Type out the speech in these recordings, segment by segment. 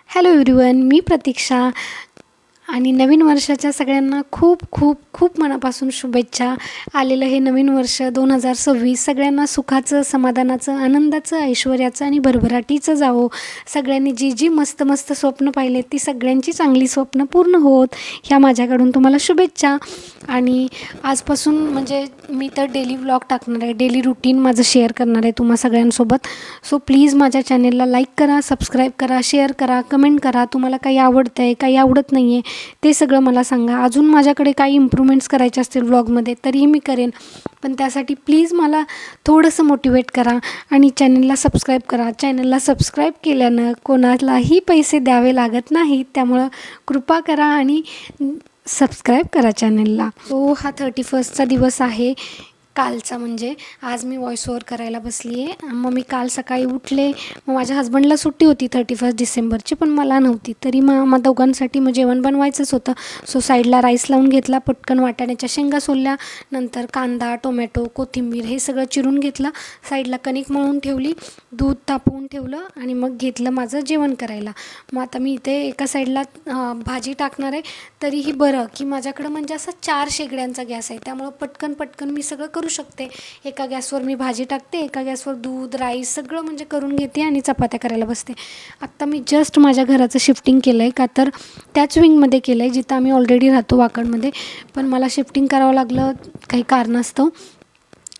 Hello everyone, मी प्रतीक्षा आणि नवीन वर्षाच्या सगळ्यांना खूप खूप खूप मनापासून शुभेच्छा. आलेलं हे नवीन वर्ष 2026 सगळ्यांना सुखाचं, समाधानाचं, आनंदाचं, ऐश्वर्याचं आणि भरभराटीचं जावो. सगळ्यांनी जी जी मस्त मस्त स्वप्न पाहिलेत ती सगळ्यांची चांगली स्वप्न पूर्ण होत, ह्या माझ्याकडून तुम्हाला शुभेच्छा. आणि आजपासून म्हणजे मी तर डेली व्लॉग टाकणार आहे, डेली रुटीन माझं शेअर करणार आहे तुम्हा सगळ्यांसोबत. सो प्लीज माझ्या चॅनेलला लाईक करा, सबस्क्राईब करा, शेअर करा, कमेंट करा. तुम्हाला काही आवडतं आहे, काही आवडत नाही आहे ते सगळं मला सांगा. अजून माझ्याकडे काही इम्प्रूव्हमेंट्स करायचे असतील व्लॉगमध्ये तरीही मी करेन, पण त्यासाठी प्लीज मला थोडंसं मोटिवेट करा आणि चॅनलला सबस्क्राईब करा. चॅनलला सबस्क्राईब केल्यानं कोणालाही पैसे द्यावे लागत नाहीत, त्यामुळं कृपा करा आणि सबस्क्राईब करा चॅनलला. सो हा 31st दिवस आहे कालचा, म्हणजे आज मी व्हॉइस ओव्हर करायला बसली आहे. मग मी काल सकाळी उठले, मग माझ्या हस्बंडला सुट्टी होती 31 डिसेंबरची, पण मला नव्हती. तरी मग दोघांसाठी मग जेवण बनवायचंच होतं. सो साईडला राईस लावून घेतला, पटकन वाटाण्याच्या शेंगा सोलल्या, नंतर कांदा, टोमॅटो, कोथिंबीर हे सगळं चिरून घेतलं, साईडला कणिक मळून ठेवली, दूध तापवून ठेवलं आणि मग घेतलं माझं जेवण करायला. मग आता मी इथे एका साईडला भाजी टाकणार आहे. तरीही बरं की माझ्याकडं म्हणजे असा 4 शेगड्यांचा गॅस आहे, त्यामुळं पटकन पटकन मी सगळं करू शकते. एका गॅसवर मी भाजी टाकते, एका गॅसवर दूध, राईस सगळं म्हणजे करून घेते आणि चपात्या करायला बसते. आत्ता मी जस्ट माझ्या घराचं शिफ्टिंग केलं आहे, का तर त्याच विंगमध्ये केलं आहे जिथं आम्ही ऑलरेडी राहतो वाकडमध्ये, पण मला शिफ्टिंग करावं लागलं काही कारणास्तव.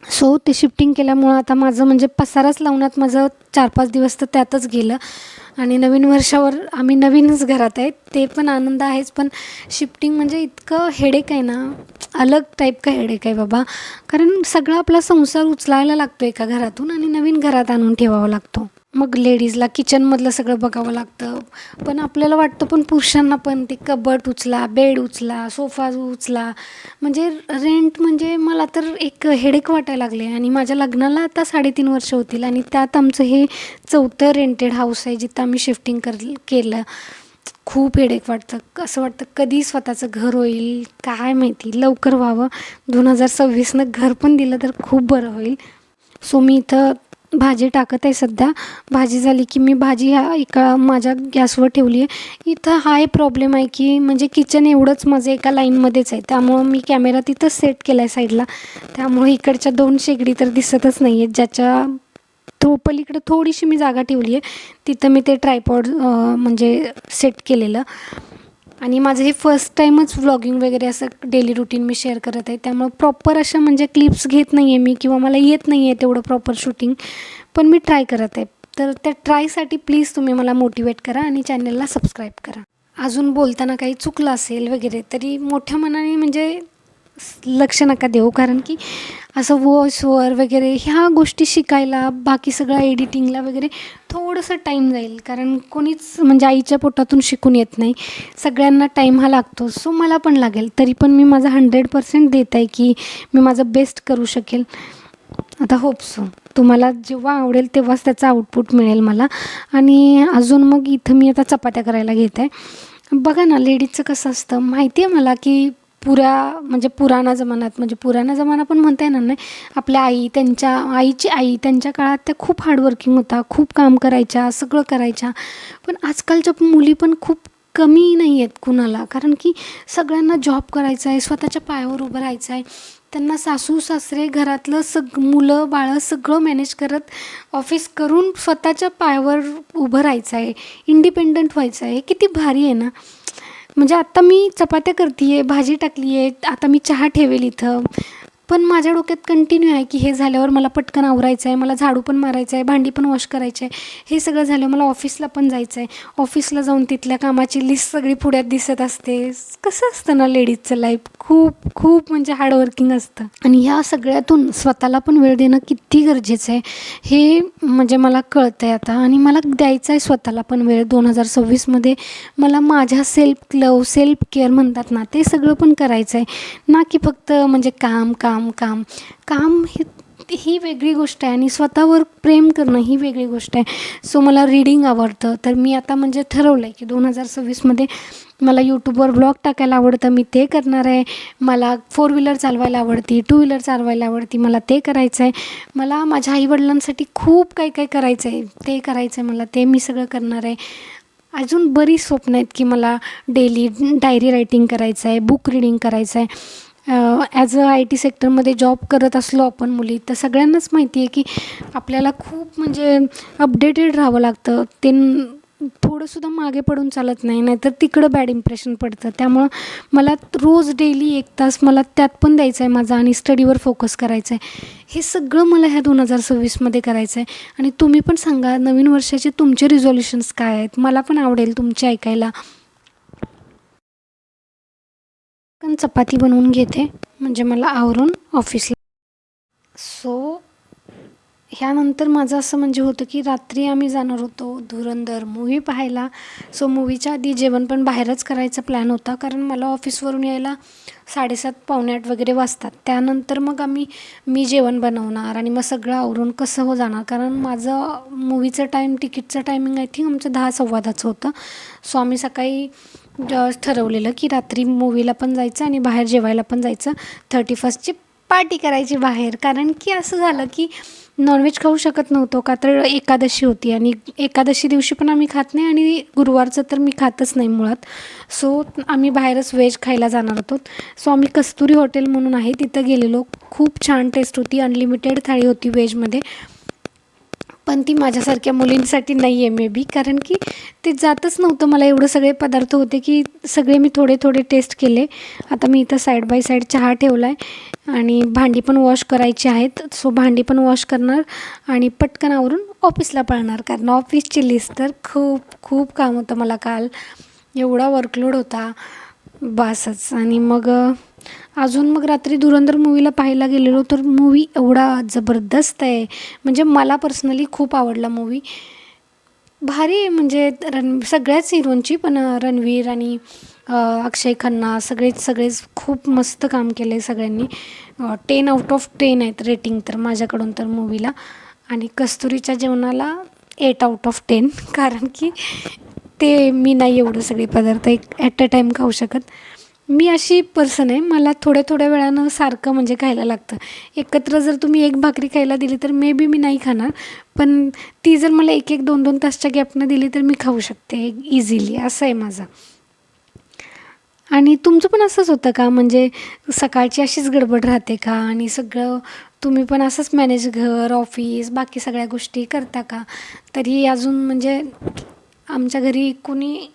सो ते शिफ्टिंग केल्यामुळं आता माझं म्हणजे पसाराच लावण्यात माझं 4-5 दिवस तर त्यातच गेलं. आणि नवीन वर्षावर आम्ही नवीनच घरात आहेत, ते पण आनंद आहेच, पण शिफ्टिंग म्हणजे इतकं हेडेक आहे ना, अलग टाईप का हेडेक आहे बाबा. कारण सगळा आपला संसार उचलायला लागतो एका घरातून आणि नवीन घरात आणून ठेवावा लागतो. मग लेडीजला किचनमधलं सगळं बघावं लागतं, पण आपल्याला वाटतं पण पुरुषांना पण ते कबट उचला, बेड उचला, सोफा उचला, म्हणजे रेंट म्हणजे मला तर एक हेडेक वाटायला लागले. आणि माझ्या लग्नाला आता 3.5 वर्ष होतील आणि त्यात आमचं हे 4थं रेंटेड हाऊस आहे जिथं आम्ही शिफ्टिंग केलं. खूप हेडेक वाटतं, असं वाटतं कधी स्वतःचं घर होईल काय माहिती, लवकर व्हावं. 2026नं घर पण दिलं तर खूप बरं होईल. सो मी इथं भाजी टाकत आहे सध्या. भाजी झाली की मी भाजी ह्या एका माझ्या गॅसवर ठेवली आहे. इथं हा एक प्रॉब्लेम आहे की म्हणजे किचन एवढंच माझं एका लाईनमध्येच आहे, त्यामुळं मी कॅमेरा तिथंच सेट केला आहे साईडला, त्यामुळं इकडच्या 2 शेगडी तर दिसतच नाही आहेत. ज्याच्या पलीकडं थोडीशी मी जागा ठेवली आहे, तिथं मी ते ट्रायपॉड म्हणजे सेट केलेलं. आणि माझं हे फर्स्ट टाईमच व्लॉगिंग वगैरे असं डेली रुटीन मी शेअर करत आहे, त्यामुळं प्रॉपर अशा म्हणजे क्लिप्स घेत नाही आहे मी, किंवा मला येत नाही आहे तेवढं प्रॉपर शूटिंग, पण मी ट्राय करत आहे. तर त्या ट्रायसाठी प्लीज तुम्ही मला मोटिवेट करा आणि चॅनलला सबस्क्राईब करा. अजून बोलताना काही चुकलं असेल वगैरे तरी मोठ्या मनाने म्हणजे लक्ष नका देऊ, कारण की असं व्हॉइसवर वगैरे ह्या गोष्टी शिकायला, बाकी सगळं एडिटिंगला वगैरे थोडंसं टाईम जाईल, कारण कोणीच म्हणजे आईच्या पोटातून शिकून येत नाही, सगळ्यांना टाईम हा लागतो. सो मला पण लागेल, तरी पण मी माझा 100% देत आहे की मी माझं बेस्ट करू शकेल. आता होप सो तुम्हाला जेव्हा आवडेल तेव्हाच त्याचा आउटपुट मिळेल मला. आणि अजून मग इथं मी आता चपात्या करायला घेत आहे. बघा ना, लेडीजचं कसं असतं माहिती आहे मला, की पुराणा जमान्यात, म्हणजे पुराणा जमाना पण म्हणता येणार नाही, आपल्या आई, त्यांच्या आईची आई, त्यांच्या काळात त्या खूप हार्डवर्किंग होता, खूप काम करायच्या, सगळं करायच्या. पण आजकालच्या मुली पण खूप कमी नाही आहेत कुणाला, कारण की सगळ्यांना जॉब करायचा आहे, स्वतःच्या पायावर उभं राहायचं आहे. त्यांना सासू सासरे घरातलं मुलं बाळं सगळं मॅनेज करत ऑफिस करून स्वतःच्या पायावर उभं राहायचं आहे, इंडिपेंडंट व्हायचं आहे. किती भारी आहे ना. म्हणजे आत्ता मी चपात्या करते आहे, भाजी टाकली आहे, आता मी चहा ठेवेल इथं, पण माझ्या डोक्यात कंटिन्यू आहे की हे झाल्यावर मला पटकन आवरायचं आहे, मला झाडू पण मारायचं आहे, भांडी पण वॉश करायचे आहे, हे सगळं झाल्यावर मला ऑफिसला पण जायचं आहे. ऑफिसला जाऊन तिथल्या कामाची लिस्ट सगळी पुढ्यात दिसत असते. कसं असतं ना लेडीजचं लाईफ, खूप खूप म्हणजे हार्डवर्किंग असतं. आणि ह्या सगळ्यातून स्वतःला पण वेळ देणं किती गरजेचं आहे हे म्हणजे मला कळतं आहे आता, आणि मला द्यायचं आहे स्वतःला पण वेळ. 2026मध्ये मला माझ्या सेल्फ लव, सेल्फ केअर म्हणतात ना, ते सगळं पण करायचं आहे, ना की फक्त म्हणजे काम काम काम काम ही वेगळी गोष्ट आहे आणि स्वतःवर प्रेम करणं ही वेगळी गोष्ट आहे. सो मला रीडिंग आवडतं, तर मी आता म्हणजे ठरवलं आहे की 2026मध्ये मला यूट्यूबवर ब्लॉग टाकायला आवडतं, मी ते करणार आहे. मला 4 व्हीलर चालवायला आवडती, 2 व्हीलर चालवायला आवडती, मला ते करायचं आहे. मला माझ्या आईवडिलांसाठी खूप काही काही करायचं आहे, ते करायचं आहे मला, ते मी सगळं करणार आहे. अजून बरीच स्वप्न आहेत की मला डेली डायरी रायटिंग करायचं आहे, बुक रीडिंग करायचं आहे. ॲज अ आय टी सेक्टरमध्ये जॉब करत असलो आपण मुली, तर सगळ्यांनाच माहिती आहे की आपल्याला खूप म्हणजे अपडेटेड राहावं लागतं. ते थोडंसुद्धा मागे पडून चालत नाही, नाहीतर तिकडं बॅड इम्प्रेशन पडतं. त्यामुळं मला रोज डेली 1 तास मला त्यात पण द्यायचा आहे माझा आणि स्टडीवर फोकस करायचा आहे. हे सगळं मला ह्या 2026मध्ये करायचं आहे. आणि तुम्ही पण सांगा नवीन वर्षाचे तुमचे रिझॉल्युशन्स काय आहेत? मला पण आवडेल तुमचे ऐकायला. पण चपाती बनवून घेते म्हणजे मला आवरून ऑफिसला. सो ह्यानंतर माझं असं म्हणजे होतं की रात्री आम्ही जाणार होतो धुरंधर मूव्ही पाहायला. सो मूव्हीच्या आधी जेवण पण बाहेरच करायचा प्लॅन होता, कारण मला ऑफिसवरून यायला 7:30 पावणे 8 वगैरे वाजतात. त्यानंतर मग मी जेवण बनवणार आणि मग सगळं आवरून कसं हो जाणार, कारण माझं मूव्हीचं तिकीटचं टायमिंग आय थिंक आमचं 10 सव्वा 10चं होतं. सो आम्ही सकाळी ठरवलेलं की रात्री मूव्हीला पण जायचं आणि बाहेर जेवायला पण जायचं. 31ची पार्टी करायची बाहेर, कारण की असं झालं की नॉनव्हेज खाऊ शकत नव्हतो का तर एकादशी होती आणि एकादशी दिवशी पण आम्ही खात नाही आणि गुरुवारचं तर मी खातच नाही मुळात. सो आम्ही बाहेरच व्हेज खायला जाणार होतो. सो आम्ही कस्तुरी हॉटेल म्हणून आहे तिथं गेलेलो. खूप छान टेस्ट होती, अनलिमिटेड थाळी होती व्हेजमध्ये. पण ती माझ्यासारख्या मुलींसाठी नाही आहे मे बी, कारण की ते जातच नव्हतं. मला एवढे सगळे पदार्थ होते की सगळे मी थोडे थोडे टेस्ट केले. आता मी इथं साईड बाय साईड चहा ठेवला आहे आणि भांडी पण वॉश करायची आहेत. सो भांडी पण वॉश करणार आणि पटकन आवरून ऑफिसला पळणार, कारण ऑफिसची लिस्ट तर खूप खूप काम होतं मला काल. एवढा वर्कलोड होता बासच. आणि मग अजून मग रात्री धुरंधर मूव्हीला पाहायला गेलेलो, तर मूव्ही एवढा जबरदस्त आहे. म्हणजे मला पर्सनली खूप आवडला मूव्ही. भारी आहे म्हणजे सगळ्याच हिरोंची, पण रणवीर आणि अक्षय खन्ना सगळेच खूप मस्त काम केलं आहे सगळ्यांनी. 10/10 आहेत रेटिंग तर माझ्याकडून तर मूव्हीला. आणि कस्तुरीच्या जेवणाला 8/10 कारण की ते मी नाही एवढं सगळे पदार्थ ॲट अ टाईम खाऊ शकत. मी अशी पर्सन आहे, मला थोड्या थोड्या वेळानं सारखं म्हणजे खायला लागतं. एकत्र जर तुम्ही एक भाकरी खायला दिली तर मे बी मी नाही खाणार, पण ती जर मला 1-1, 2-2 तासच्या गॅपनं दिली तर मी खाऊ शकते इझिली. असं आहे माझं. आणि तुमचं पण असंच होतं का, म्हणजे सकाळची अशीच गडबड राहते का आणि सगळं तुम्ही पण असंच मॅनेज घर, ऑफिस, बाकी सगळ्या गोष्टी करता का? तरी अजून म्हणजे आमच्या घरी कोणी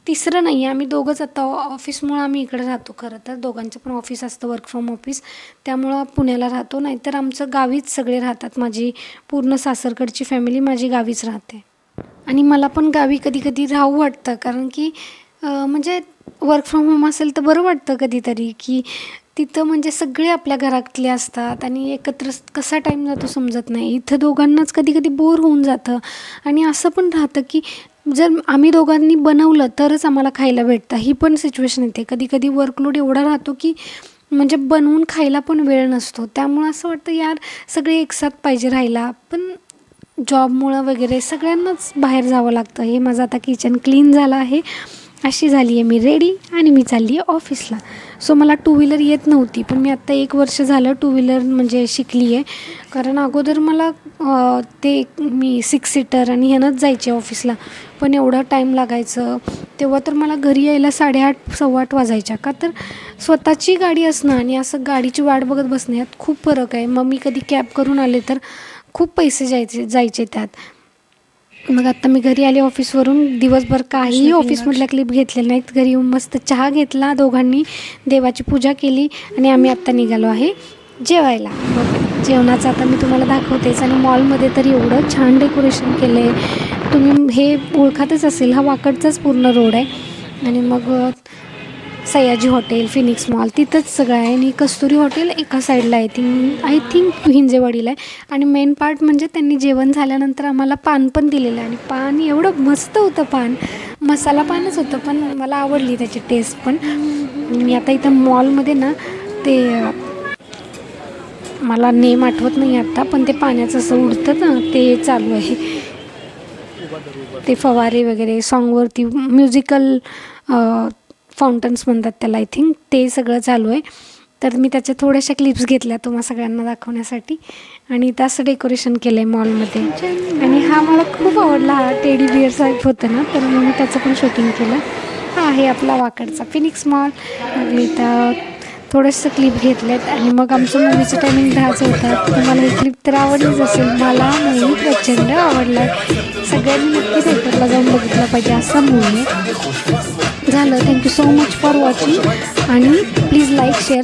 तिसरं नाही आहे, आम्ही दोघंच आता. ऑफिसमुळं आम्ही इकडे राहतो. खरं तर दोघांचं पण ऑफिस असतं, वर्क फ्रॉम ऑफिस, त्यामुळं पुण्याला राहतो. नाहीतर आमचं गावीच सगळे राहतात. माझी पूर्ण सासरकडची फॅमिली माझी गावीच राहते. आणि मला पण गावी कधी कधी राहू वाटतं, कारण की म्हणजे वर्क फ्रॉम होम असेल तर बरं वाटतं कधीतरी, की तिथं म्हणजे सगळे आपल्या घरातले असतात आणि एकत्र कसा टाईम जातो समजत नाही. इथं दोघांनाच कधी कधी बोर होऊन जातं. आणि असं पण राहतं की जर आम्ही दोघांनी बनवलं तरच आम्हाला खायला भेटतं, ही पण सिच्युएशन येते. कधी कधी वर्कलोड एवढा राहतो की म्हणजे बनवून खायला पण वेळ नसतो. त्यामुळं असं वाटतं यार सगळे एकसाथ पाहिजे राहायला, पण जॉबमुळं वगैरे सगळ्यांनाच बाहेर जावं लागतं. हे माझं आता किचन क्लीन झालं आहे, अशी झाली आहे मी रेडी आणि मी चालली आहे ऑफिसला. सो मला टू व्हीलर येत नव्हती, पण मी आत्ता 1 वर्ष झालं टू व्हीलर म्हणजे शिकली आहे. कारण अगोदर मला ते मी 6 सीटर आणि ह्यानंच जायचे ऑफिसला, पण एवढा टाईम लागायचं. तेव्हा तर मला घरी यायला 8:30 सव्वा 8 वाजायच्या. का तर स्वतःची गाडी असणं आणि असं गाडीची वाट बघत बसणं यात खूप फरक आहे. मग मी कधी कॅब करून आले तर खूप पैसे जायचे त्यात. मग आत्ता मी घरी आले ऑफिसवरून, दिवसभर काहीही ऑफिसमधल्या क्लिप घेतलेल्या नाहीत. घरी येऊन मस्त चहा घेतला दोघांनी, देवाची पूजा केली आणि आम्ही आत्ता निघालो आहे जेवायला. जेवणाचं आता मी तुम्हाला दाखवतेच. आणि मॉलमध्ये तर एवढं छान डेकोरेशन केलं आहे. तुम्ही हे ओळखातच असेल, हा वाकडचाच पूर्ण रोड आहे. आणि मग सयाजी हॉटेल, फिनिक्स मॉल तिथंच सगळं आहे. आणि कस्तुरी हॉटेल एका साईडला आहे, आय थिंक हिंजेवाडीला आहे. आणि मेन पार्ट म्हणजे त्यांनी जेवण झाल्यानंतर आम्हाला पान पण दिलेलं आहे. आणि पान एवढं मस्त होतं, पान मसाला पानच होतं, पण मला आवडली त्याची टेस्ट पण. मी आता इथं मॉलमध्ये ना ते मला नेम आठवत नाही आत्ता, पण ते पाण्याचं असं उडतं ना ते चालू आहे. ते फवारे वगैरे सॉन्गवरती म्युझिकल फाउंटन्स म्हणतात त्याला आय थिंक, ते सगळं चालू आहे. तर मी त्याच्या थोड्याशा क्लिप्स घेतल्या तुम्हा सगळ्यांना दाखवण्यासाठी. आणि इथं असं डेकोरेशन केलं आहे मॉलमध्ये. आणि हा मला खूप आवडला, हा टेडी बिअर साहेब होतं ना, तर मी त्याचं पण शूटिंग केलं. हा आहे आपला वाकडचा फिनिक्स मॉल. मग मी इथं थोडंसं क्लिप घेतलेत आणि मग आमचं मूवीचं टायमिंग 10चं होतं. तुम्हाला ही क्लिप तर आवडलीच असेल. मला मूवी प्रचंड आवडला. सगळ्यांनी नक्की थिएटरला जाऊन बघितलं पाहिजे असा मूवी आहे. झालं. Thank you so much for watching आणि प्लीज लाईक शेअर